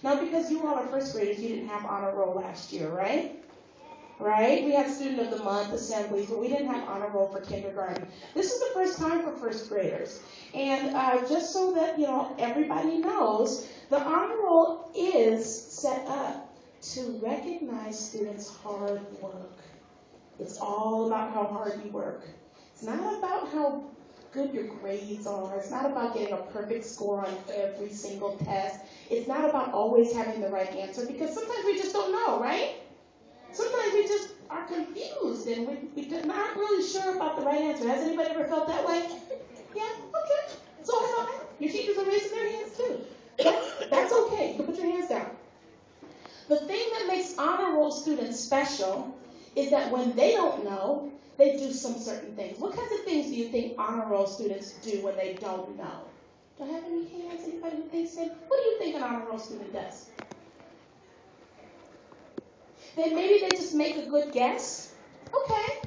Now, because you all are first graders, you didn't have honor roll last year, right? Right? We had Student of the Month assemblies, but we didn't have honor roll for kindergarten. This is the first time for first graders. And just so that, everybody knows, the honor roll is set up to recognize students' hard work. It's all about how hard you work. It's not about how good your grades are. It's not about getting a perfect score on every single test. It's not about always having the right answer, because sometimes we just don't know, right? Sometimes we just are confused and we're not really sure about the right answer. Has anybody ever felt that way? Yeah? Okay. So it's all right. Your teachers are raising their hands too. That's okay. You can put your hands down. The thing that makes honor roll students special is that when they don't know, they do some certain things. What kinds of things do you think honor roll students do when they don't know? Do I have any hands? Anybody who thinks that? What do you think an honor roll student does? Then maybe they just make a good guess. Okay.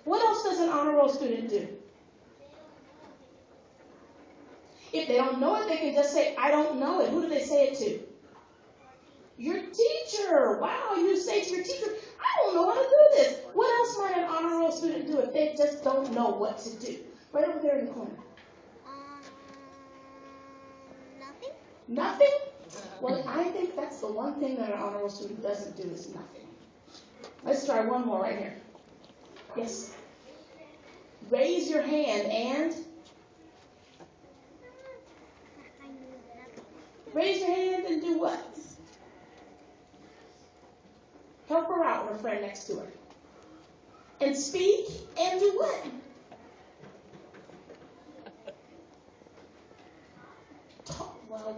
What else does an honor roll student do? If they don't know it, they can just say, I don't know it. Who do they say it to? Your teacher. Wow, you say to your teacher, I don't know how to do this. What else might an honor roll student do if they just don't know what to do? Right over there in the corner. Nothing. Nothing? Well, I think that's the one thing that an honor roll student doesn't do is nothing. Let's try one more right here. Yes. Raise your hand and raise your hand and do what? Help her out with her friend next to her. And speak and do what? Well,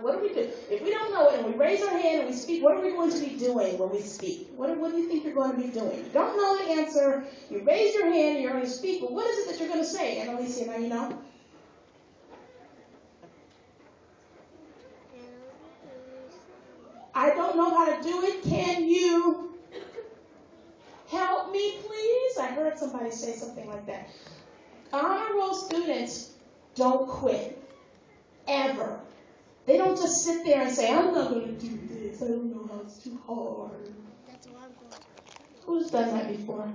what do we do? If we don't know it and we raise our hand and we speak, what are we going to be doing when we speak? What do you think you're going to be doing? You don't know the answer. You raise your hand and you're going to speak. But what is it that you're going to say? Annalisa, now you know? I don't know how to do it. Can you help me, please? I heard somebody say something like that. Honor roll students don't quit. Ever. They don't just sit there and say, I'm not going to do this. I don't know how, it's too hard. That's what I'm going to do. Who's done that before?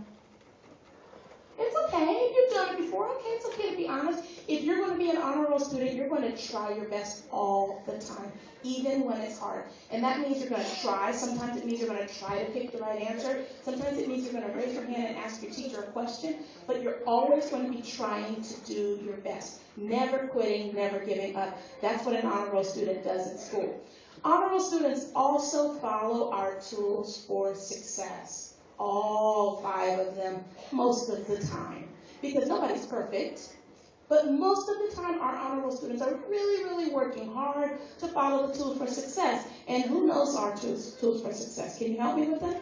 It's okay. If you've done it before, okay, it's okay to be honest. If you're going to be an honor roll student, you're going to try your best all the time, even when it's hard. And that means you're going to try. Sometimes it means you're going to try to pick the right answer. Sometimes it means you're going to raise your hand and ask your teacher a question. But you're always going to be trying to do your best. Never quitting, never giving up. That's what an honor roll student does in school. Honor roll students also follow our tools for success. All 5 of them, most of the time. Because nobody's perfect. But most of the time, our honor roll students are really, really working hard to follow the tools for success. And who knows our tools for success? Can you help me with that?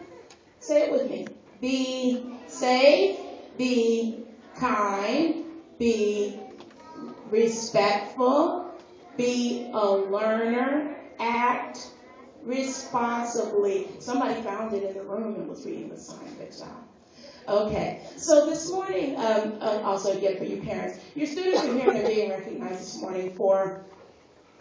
Say it with me. Be safe, be kind, be respectful, be a learner, act responsibly. Somebody found it in the room and was reading the sign. Good job. Okay, so this morning, also again for you parents, your students are here and they're being recognized this morning for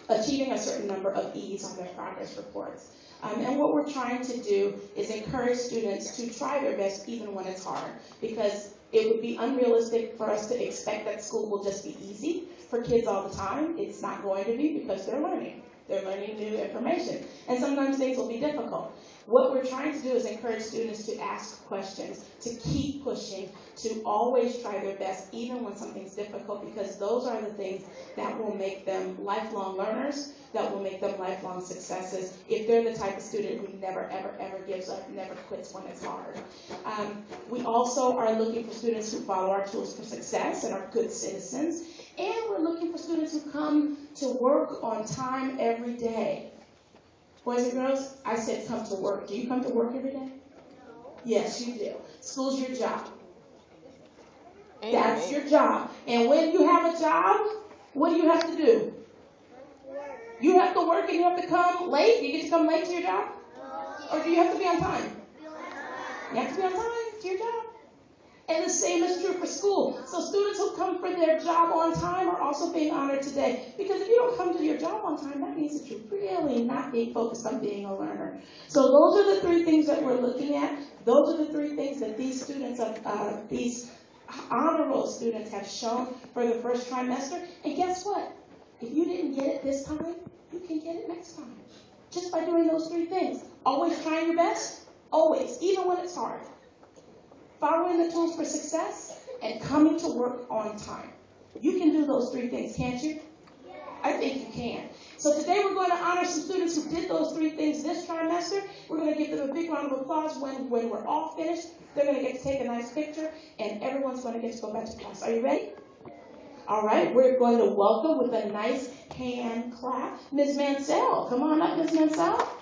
achieving a certain number of E's on their progress reports. And what we're trying to do is encourage students to try their best even when it's hard, because it would be unrealistic for us to expect that school will just be easy for kids all the time. It's not going to be, because they're learning. They're learning new information. And sometimes things will be difficult. What we're trying to do is encourage students to ask questions, to keep pushing, to always try their best, even when something's difficult, because those are the things that will make them lifelong learners, that will make them lifelong successes, if they're the type of student who never, ever, ever gives up, never quits when it's hard. We also are looking for students who follow our tools for success and are good citizens. And we're looking for students who come to work on time every day. Boys and girls, I said come to work. Do you come to work every day? No. Yes, you do. School's your job. Amen. That's your job. And when you have a job, what do you have to do? You have to work and you have to come late? You get to come late to your job? Or do you have to be on time? You have to be on time to your job. And the same is true for school. So students who come for their job on time are also being honored today. Because if you don't come to your job on time, that means that you're really not being focused on being a learner. So those are the three things that we're looking at. Those are the three things that these students, these honor roll students have shown for the first trimester. And guess what? If you didn't get it this time, you can get it next time. Just by doing those three things. Always trying your best. Always. Even when it's hard. Following the tools for success, and coming to work on time. You can do those three things, can't you? I think you can. So today we're going to honor some students who did those three things this trimester. We're going to give them a big round of applause when we're all finished. They're going to get to take a nice picture, and everyone's going to get to go back to class. Are you ready? All right, we're going to welcome with a nice hand clap Ms. Mansell. Come on up, Ms. Mansell.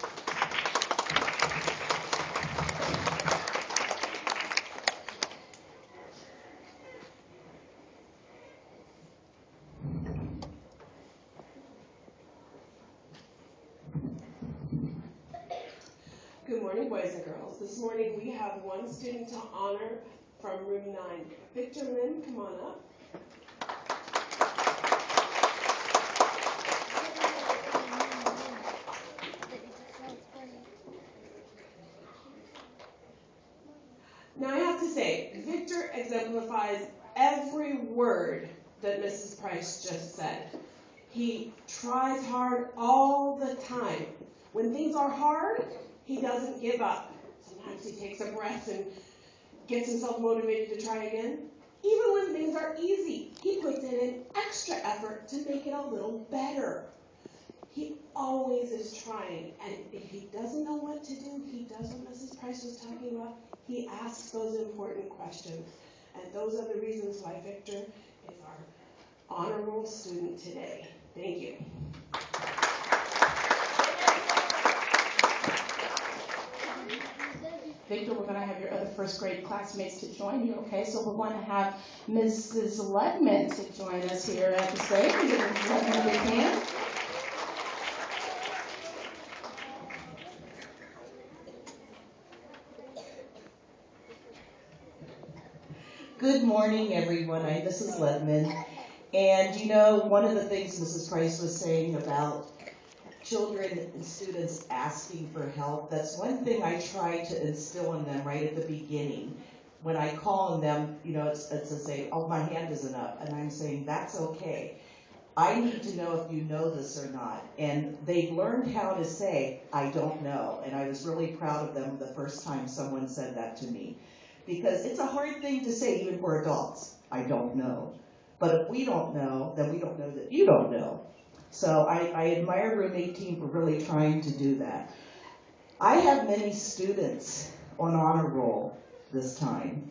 Good morning, boys and girls. This morning we have one student to honor from room 9. Victor Lin, come on up. Now I have to say, Victor exemplifies every word that Mrs. Price just said. He tries hard all the time. When things are hard, he doesn't give up. Sometimes he takes a breath and gets himself motivated to try again. Even when things are easy, he puts in an extra effort to make it a little better. He always is trying, and if he doesn't know what to do, he does what Mrs. Price was talking about. He asks those important questions, and those are the reasons why Victor is our honor roll student today. Thank you. Victor, we're going to have your other first grade classmates to join you, okay? So we're going to have Mrs. Letman to join us here at the stage. Mrs. Letman, if you can. Good morning, everyone. I'm Mrs. Ledman. And you know, one of the things Mrs. Price was saying about children and students asking for help, that's one thing I try to instill in them right at the beginning. When I call on them, you know, it's to say, oh, my hand isn't up. And I'm saying, that's okay. I need to know if you know this or not. And they've learned how to say, I don't know. And I was really proud of them the first time someone said that to me. Because it's a hard thing to say, even for adults, I don't know. But if we don't know, then we don't know that you don't know. So I admire Room 18 for really trying to do that. I have many students on honor roll this time.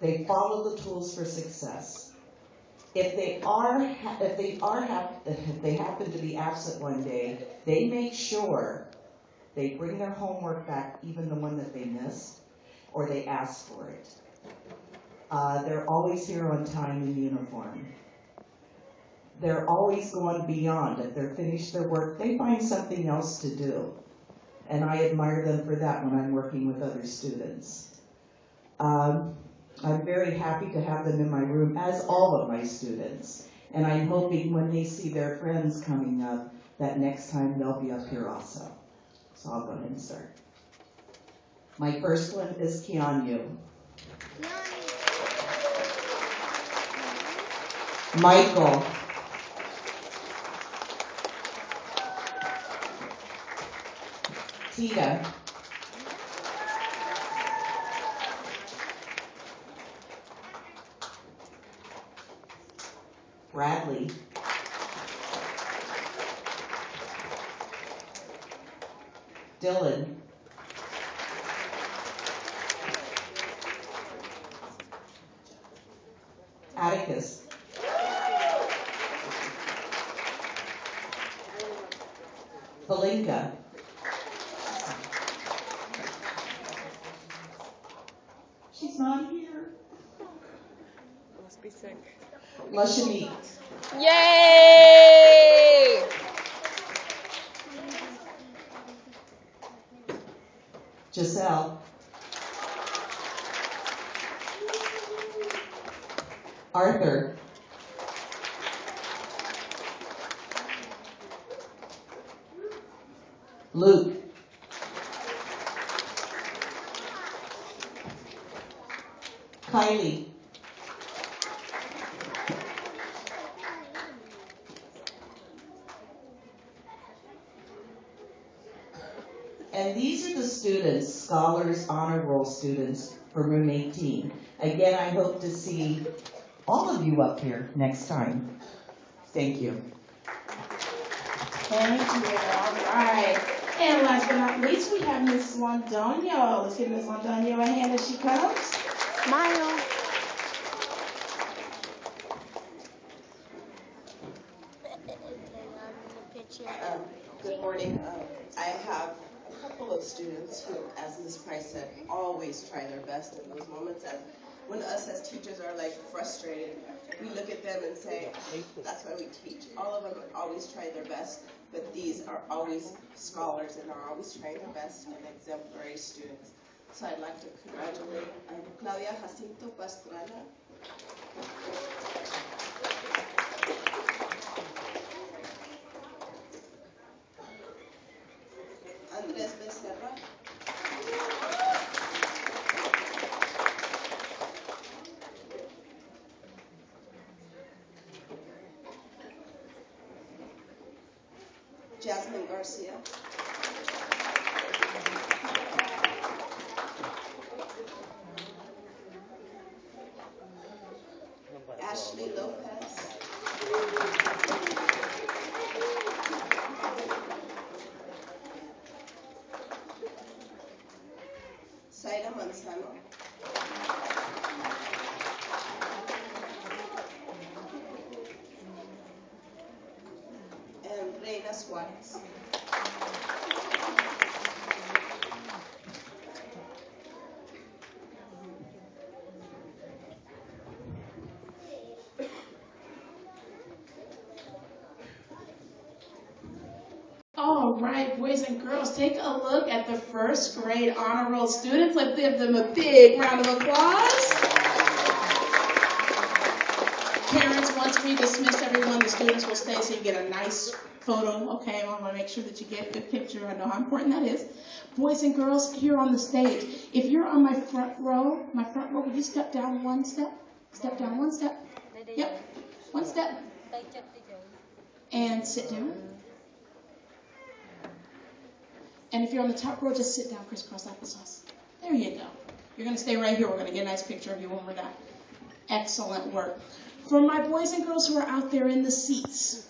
They follow the tools for success. If they happen to be absent one day, they make sure they bring their homework back, even the one that they missed, or they ask for it. They're always here on time in uniform. They're always going beyond. If they're finished their work, they find something else to do. And I admire them for that when I'm working with other students. I'm very happy to have them in my room, as all of my students. And I'm hoping when they see their friends coming up, that next time they'll be up here also. So I'll go ahead and start. My first one is Keanu. Michael. Tia. Bradley. Dylan. Atticus. Belinka. She's not here. Must be sick. Lashamit. Yay! Giselle. Arthur. Luke. Kylie. And these are the students, scholars, honor roll students for room 18. Again, I hope to see all of you up here next time. Thank you. Thank you. All right. And last but not least, we have Miss Londoño. Let's give Miss Londoño a hand as she comes. Smile. Good morning. I have a couple of students who, as Ms. Price said, always try their best in those moments. And when us as teachers are like frustrated, we look at them and say, that's why we teach. All of them always try their best, but these are always scholars and are always trying their best and exemplary students. So I'd like to congratulate Claudia Jacinto Pastrana. Andrés Becerra. Jasmine Garcia. Ashley Lopez. Zaira Manzano. And Reina Suarez. All right, boys and girls, take a look at the first grade honor roll students. Let's give them a big round of applause. Parents, once we dismiss everyone, the students will stay so you get a nice photo. Okay, I want to make sure that you get a good picture. I know how important that is. Boys and girls, here on the stage, if you're on my front row, would you step down one step? Step down one step. Yep, one step. And sit down. And if you're on the top row, just sit down, crisscross applesauce. There you go. You're going to stay right here. We're going to get a nice picture of you when we're done. Excellent work. For my boys and girls who are out there in the seats,